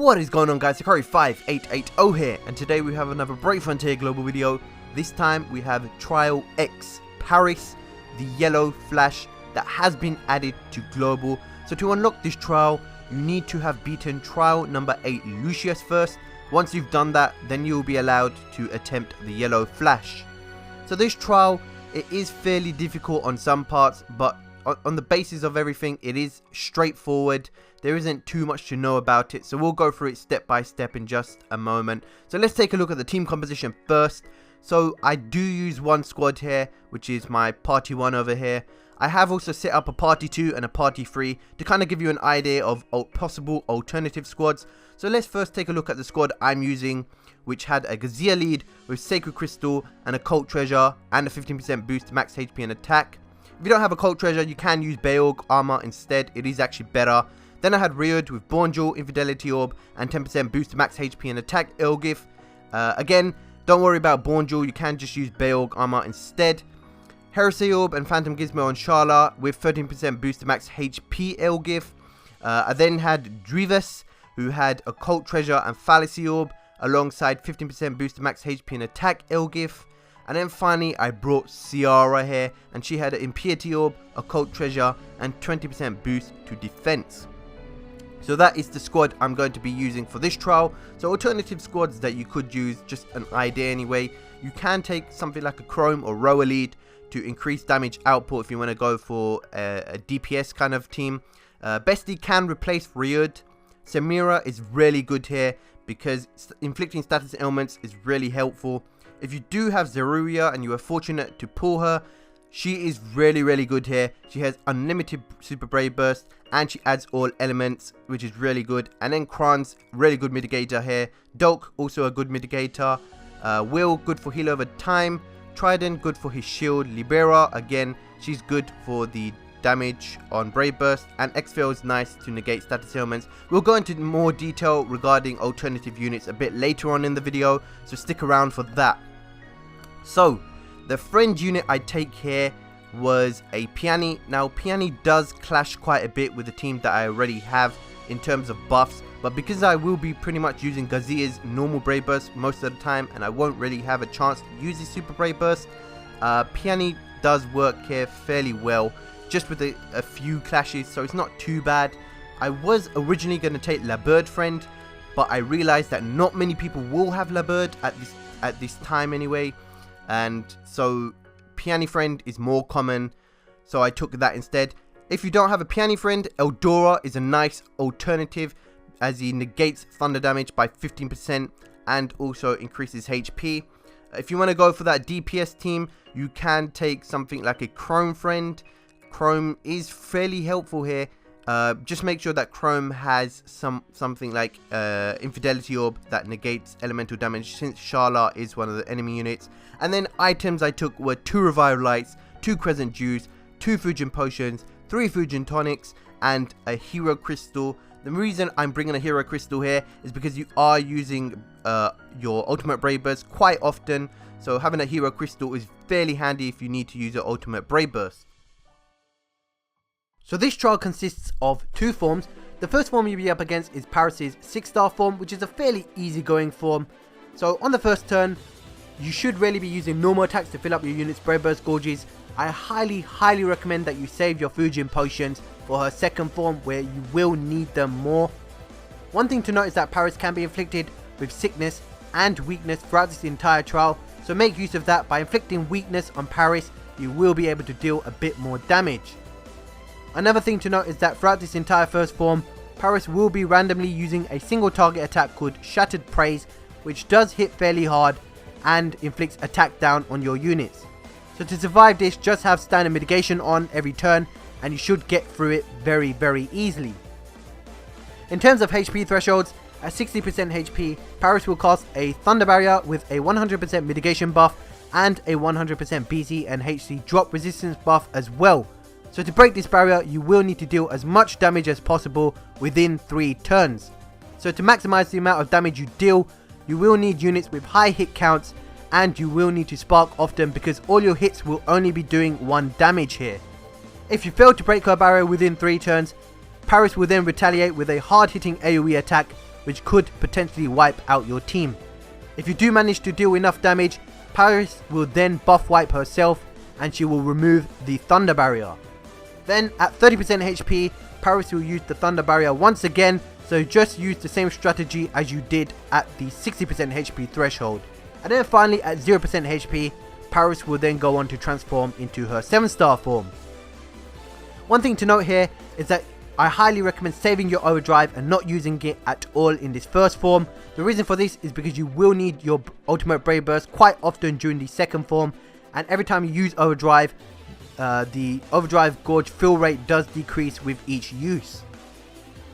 What is going on, guys? Hikari5880 here, and today we have another Brave Frontier global video. This time we have Trial X Paris, the yellow flash that has been added to global. So to unlock this trial, you need to have beaten trial number 8 Lucius first. Once you've done that, then you'll be allowed to attempt the yellow flash. So this trial, it is fairly difficult on some parts, but on the basis of everything, it is straightforward. There isn't too much to know about it, so we'll go through it step by step in just a moment. So let's take a look at the team composition first. So I do use one squad here, which is my party 1 over here. I have also set up a party 2 and a party 3 to kind of give you an idea of possible alternative squads. So let's first take a look at the squad I'm using, which had a Gazia lead with Sacred Crystal and Occult Treasure and a 15% boost to max HP and attack. If you don't have Occult Treasure, you can use Beiorg Armor instead. It is actually better. Then I had Reud with Bourne, Infidelity Orb, and 10% boost to max HP and attack Elgif. Again, don't worry about Bourne, you can just use Beiorg Armor instead. Heresy Orb and Phantom Gizmo on Charla with 13% boost to max HP Elgif. I then had Drevas, who had Occult Treasure and Fallacy Orb, alongside 15% boost to max HP and attack Elgif. And then finally I brought Ciara here, and she had an Impiety Orb, Occult Treasure, and 20% boost to defense. So that is the squad I'm going to be using for this trial. So alternative squads that you could use, just an idea anyway. You can take something like a Chrome or Roa lead to increase damage output if you want to go for a DPS kind of team. Bestie can replace Reud. Samira is really good here because inflicting status ailments is really helpful. If you do have Zeruia and you are fortunate to pull her, she is really good here. She has unlimited super brave burst and she adds all elements, which is really good. And then Kran's really good mitigator here. Dolk also a good mitigator. Will good for heal over time. Trident good for his shield. Libera again, she's good for the damage on brave burst, and Exfil is nice to negate status ailments. We'll go into more detail regarding alternative units a bit later on in the video, so stick around for that. So the friend unit I take here was a Piany. Now Piany does clash quite a bit with the team that I already have in terms of buffs, but because I will be pretty much using Gazia's normal brave burst most of the time, and I won't really have a chance to use his super brave burst, Piany does work here fairly well, just with a few clashes, so it's not too bad. I was originally going to take La Bird friend, but I realized that not many people will have La Bird at this time anyway, and so Piany friend is more common, so I took that instead. If you don't have a Piany friend, Eldora is a nice alternative as he negates thunder damage by 15% and also increases HP. If you want to go for that DPS team, you can take something like a Chrome friend. Chrome is fairly helpful here. Just make sure that Chrome has something like Infidelity Orb that negates elemental damage, since Charla is one of the enemy units. And then items I took were 2 Revive Lights, 2 Crescent Dews, 2 Fujin Potions, 3 Fujin Tonics, and a Hero Crystal. The reason I'm bringing a Hero Crystal here is because you are using your Ultimate Brave Burst quite often, so having a Hero Crystal is fairly handy if you need to use your Ultimate Brave Burst. So this trial consists of 2 forms. The first form you'll be up against is Paris's 6-star form, which is a fairly easygoing form. So on the first turn, you should really be using normal attacks to fill up your unit's Brave Burst gauges. I highly recommend that you save your Fujin Potions for her second form, where you will need them more. One thing to note is that Paris can be inflicted with sickness and weakness throughout this entire trial, so make use of that. By inflicting weakness on Paris, you will be able to deal a bit more damage. Another thing to note is that throughout this entire first form, Paris will be randomly using a single target attack called Shattered Praise, which does hit fairly hard and inflicts attack down on your units. So to survive this, just have standard mitigation on every turn and you should get through it very easily. In terms of HP thresholds, at 60% HP, Paris will cast a Thunder Barrier with a 100% mitigation buff and a 100% BC and HC drop resistance buff as well. So to break this barrier, you will need to deal as much damage as possible within 3 turns. So to maximize the amount of damage you deal, you will need units with high hit counts, and you will need to spark often because all your hits will only be doing 1 damage here. If you fail to break her barrier within 3 turns, Paris will then retaliate with a hard hitting AoE attack which could potentially wipe out your team. If you do manage to deal enough damage, Paris will then buff wipe herself and she will remove the Thunder Barrier. Then at 30% HP, Paris will use the Thunder Barrier once again, so just use the same strategy as you did at the 60% HP threshold. And then finally at 0% HP, Paris will then go on to transform into her 7-star form. One thing to note here is that I highly recommend saving your overdrive and not using it at all in this first form. The reason for this is because you will need your ultimate Brave Burst quite often during the second form, and every time you use overdrive, the overdrive gorge fill rate does decrease with each use.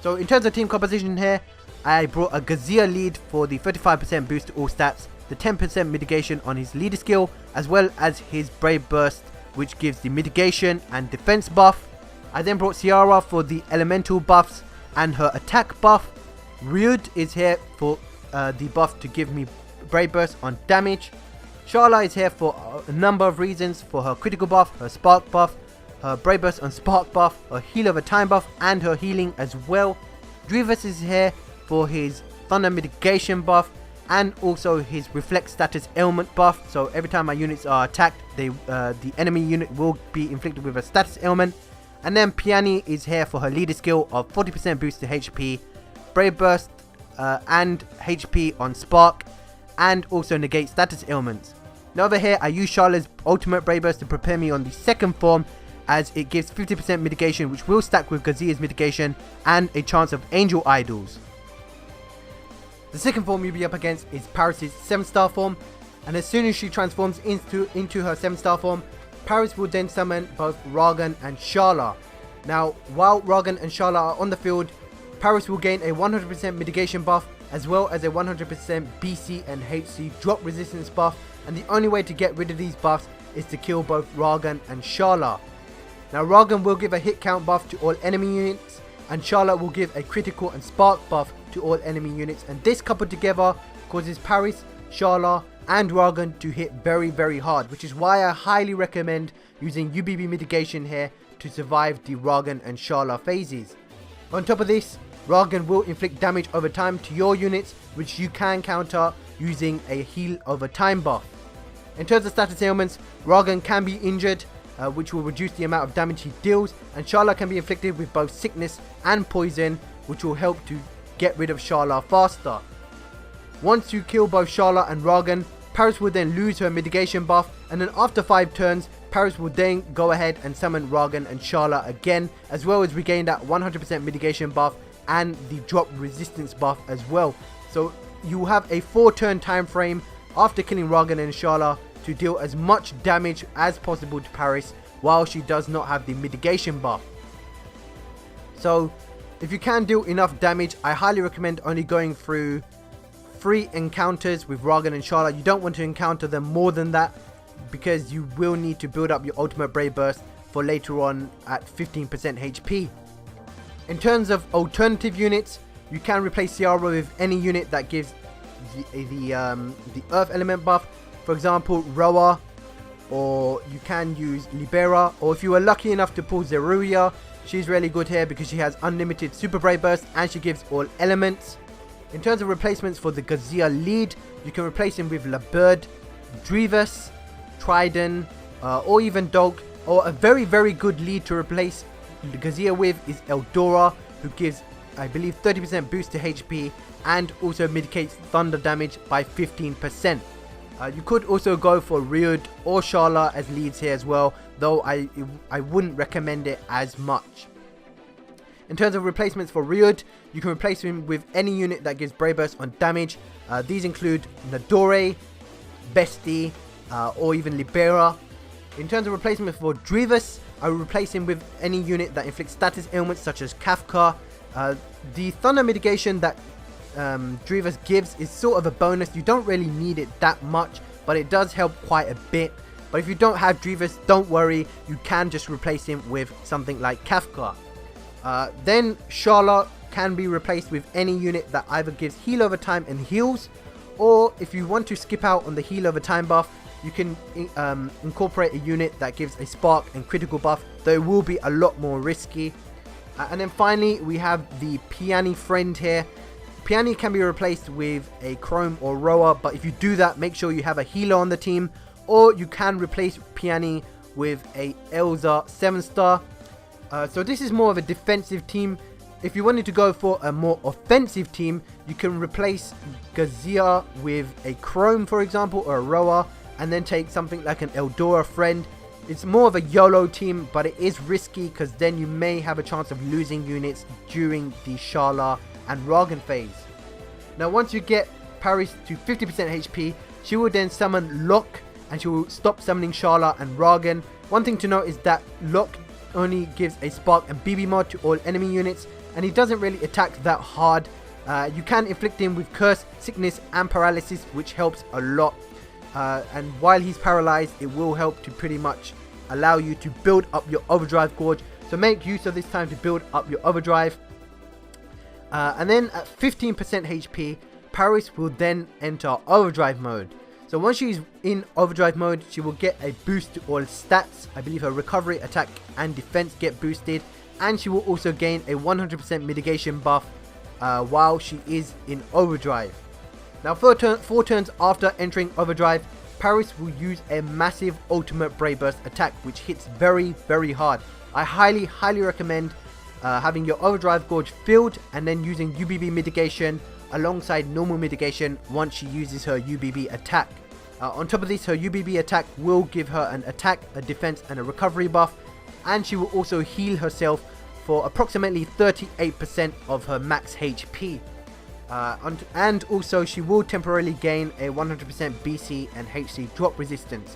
So in terms of team composition here, I brought a Gazia lead for the 35% boost to all stats, the 10% mitigation on his leader skill, as well as his Brave Burst, which gives the mitigation and defense buff. I then brought Ciara for the elemental buffs and her attack buff. Reud is here for the buff to give me Brave Burst on damage. Charla is here for a number of reasons, for her critical buff, her spark buff, her Brave Burst on spark buff, her heal over time buff, and her healing as well. Drevas is here for his thunder mitigation buff and also his reflect status ailment buff. So every time my units are attacked, the enemy unit will be inflicted with a status ailment. And then Piany is here for her leader skill of 40% boost to HP, Brave Burst and HP on Spark, and also negate status ailments. Now over here, I use Charla's ultimate Brave Burst to prepare me on the second form, as it gives 50% mitigation, which will stack with Gazia's mitigation and a chance of Angel Idols. The second form you'll be up against is Paris' 7-star form, and as soon as she transforms into her 7-star form, Paris will then summon both Ragan and Charla. Now, while Ragan and Charla are on the field, Paris will gain a 100% mitigation buff as well as a 100% BC and HC drop resistance buff, and the only way to get rid of these buffs is to kill both Ragan and Charla. Now, Ragan will give a hit count buff to all enemy units, and Charla will give a critical and spark buff to all enemy units, and this coupled together causes Paris, Charla and Ragan to hit very, very hard, which is why I highly recommend using UBB mitigation here to survive the Ragan and Charla phases. On top of this, Ragan will inflict damage over time to your units, which you can counter using a heal over time buff. In terms of status ailments, Ragan can be injured, which will reduce the amount of damage he deals, and Charla can be inflicted with both sickness and poison, which will help to get rid of Charla faster. Once you kill both Charla and Ragan, Paris will then lose her mitigation buff, and then after 5 turns, Paris will then go ahead and summon Ragan and Charla again, as well as regain that 100% mitigation buff and the drop resistance buff as well. So you have a 4-turn time frame after killing Ragan and Charla to deal as much damage as possible to Paris while she does not have the mitigation buff. So if you can deal enough damage, I highly recommend only going through 3 encounters with Ragan and Charla. You don't want to encounter them more than that, because you will need to build up your ultimate Brave Burst for later on at 15% HP. In terms of alternative units, you can replace Ciara with any unit that gives the earth element buff. For example, Roa, or you can use Libera, or if you are lucky enough to pull Zeruia, she's really good here because she has unlimited super Brave Burst and she gives all elements. In terms of replacements for the Gazia lead, you can replace him with Labird, Drevas, Trident, or even Dog. Or a very, very good lead to replace Gazia with is Eldora, who gives, I believe, 30% boost to HP and also mitigates thunder damage by 15%. You could also go for Reud or Charla as leads here as well, though I wouldn't recommend it as much. In terms of replacements for Reud, you can replace him with any unit that gives Brave Burst on damage. These include Nadore, Bestie, or even Libera. In terms of replacement for Drevas, I will replace him with any unit that inflicts status ailments such as Kafka. The thunder mitigation that Drevas gives is sort of a bonus. You don't really need it that much, but it does help quite a bit. But if you don't have Drevas, don't worry, you can just replace him with something like Kafka. Then Charla can be replaced with any unit that either gives heal over time and heals, or if you want to skip out on the heal over time buff, you can incorporate a unit that gives a spark and critical buff, though it will be a lot more risky. And then finally, we have the Piany friend here. Piany can be replaced with a Chrome or Roa, but if you do that, make sure you have a healer on the team, or you can replace Piany with a Elsa 7-star. So this is more of a defensive team. If you wanted to go for a more offensive team, you can replace Gazia with a Chrome, for example, or a Roa, and then take something like an Eldora friend. It's more of a YOLO team, but it is risky because then you may have a chance of losing units during the Charla and Ragen phase. Now once you get Paris to 50% HP, she will then summon Locke, and she will stop summoning Charla and Ragen. One thing to note is that Locke only gives a Spark and BB mod to all enemy units, and he doesn't really attack that hard. You can inflict him with Curse, Sickness and Paralysis, which helps a lot. And while he's paralyzed, it will help to pretty much allow you to build up your Overdrive Gorge. So make use of this time to build up your Overdrive. And then at 15% HP, Paris will then enter Overdrive mode. So once she's in Overdrive mode, she will get a boost to all stats. I believe her recovery, attack and defense get boosted. And she will also gain a 100% mitigation buff while she is in Overdrive. Now 4 turns after entering Overdrive, Paris will use a massive ultimate Brave Burst attack, which hits very, very hard. I highly recommend having your Overdrive Gorge filled and then using UBB mitigation alongside normal mitigation once she uses her UBB attack. On top of this, her UBB attack will give her an attack, a defense and a recovery buff, and she will also heal herself for approximately 38% of her max HP. And also she will temporarily gain a 100% BC and HC drop resistance.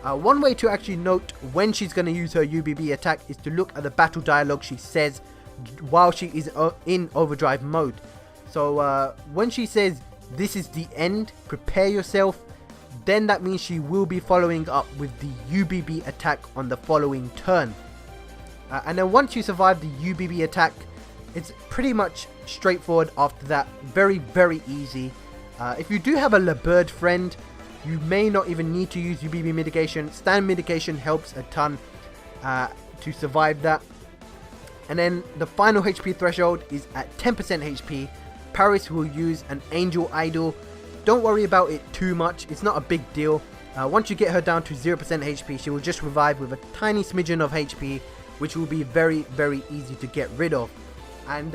One way to actually note when she's going to use her UBB attack is to look at the battle dialogue she says while she is in Overdrive mode. So when she says this is the end, prepare yourself, then that means she will be following up with the UBB attack on the following turn. And then once you survive the UBB attack, it's pretty much straightforward after that. Very, very easy. If you do have a LeBird friend, you may not even need to use UBB mitigation. Stand mitigation helps a ton to survive that. And then the final HP threshold is at 10% HP. Paris will use an Angel Idol. Don't worry about it too much. It's not a big deal. Once you get her down to 0% HP, she will just revive with a tiny smidgen of HP, which will be very, very easy to get rid of. And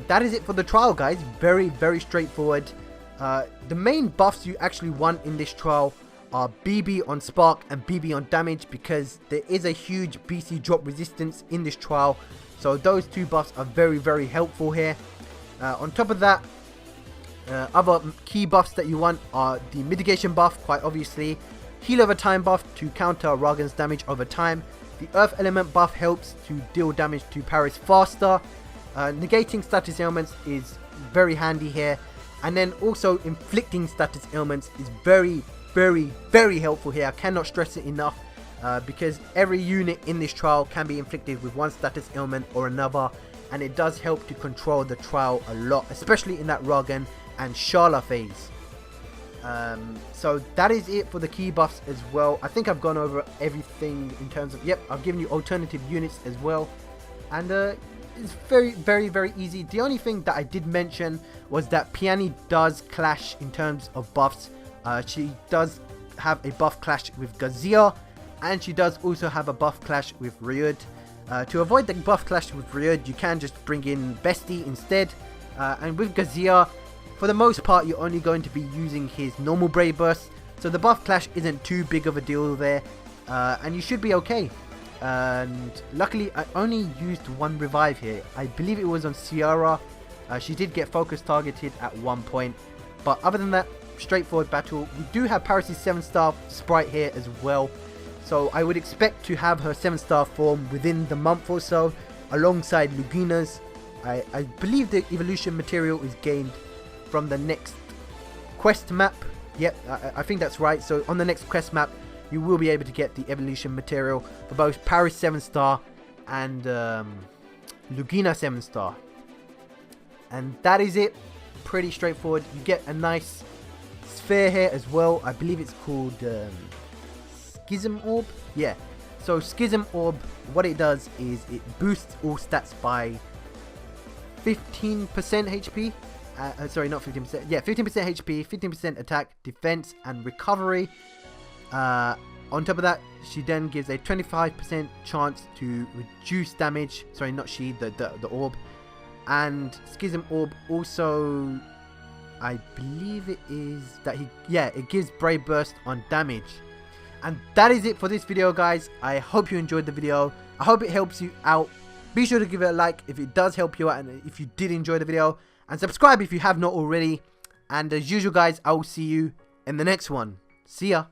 that is it for the trial, guys. Very, very straightforward. The main buffs you actually want in this trial are BB on Spark and BB on Damage, because there is a huge BC drop resistance in this trial. So those two buffs are very, very helpful here. On top of that, other key buffs that you want are the mitigation buff, quite obviously. Heal over time buff to counter Ragen's damage over time. The Earth element buff helps to deal damage to Paris faster. Negating status ailments is very handy here. And then also inflicting status ailments is very, very, very helpful here. I cannot stress it enough. Because every unit in this trial can be inflicted with one status ailment or another. And it does help to control the trial a lot, especially in that Ragen and Charla phase. So that is it for the key buffs as well. I think I've gone over everything in terms of, yep, I've given you alternative units as well. And it's very, very, very easy. The only thing that I did mention was that Piany does clash in terms of buffs. She does have a buff clash with Gazia, and she does also have a buff clash with Reud. To avoid the buff clash with Reud, you can just bring in Bestie instead. And with Gazia, for the most part, you're only going to be using his normal Brave Burst, so the buff clash isn't too big of a deal there, and you should be okay. And luckily, I only used one revive here. I believe it was on Ciara. She did get focus targeted at one point, but other than that, straightforward battle. We do have Paris' 7-star sprite here as well, so I would expect to have her 7-star form within the month or so, alongside Lugina's. I believe the evolution material is gained from the next quest map. Yep, I think that's right. So on the next quest map, you will be able to get the evolution material for both Paris 7-star and Lugina 7-star. And that is it. Pretty straightforward. You get a nice sphere here as well. I believe it's called Schism Orb. Yeah. So Schism Orb, what it does is it boosts all stats by 15% HP. sorry, not 15%. Yeah, 15% HP, 15% attack, defense, and recovery. On top of that, she then gives a 25% chance to reduce damage. Sorry, not she, the orb. And Schism Orb also, I believe it is that it gives Brave Burst on damage. And that is it for this video, guys. I hope you enjoyed the video. I hope it helps you out. Be sure to give it a like if it does help you out and if you did enjoy the video. And subscribe if you have not already. And as usual, guys, I will see you in the next one. See ya.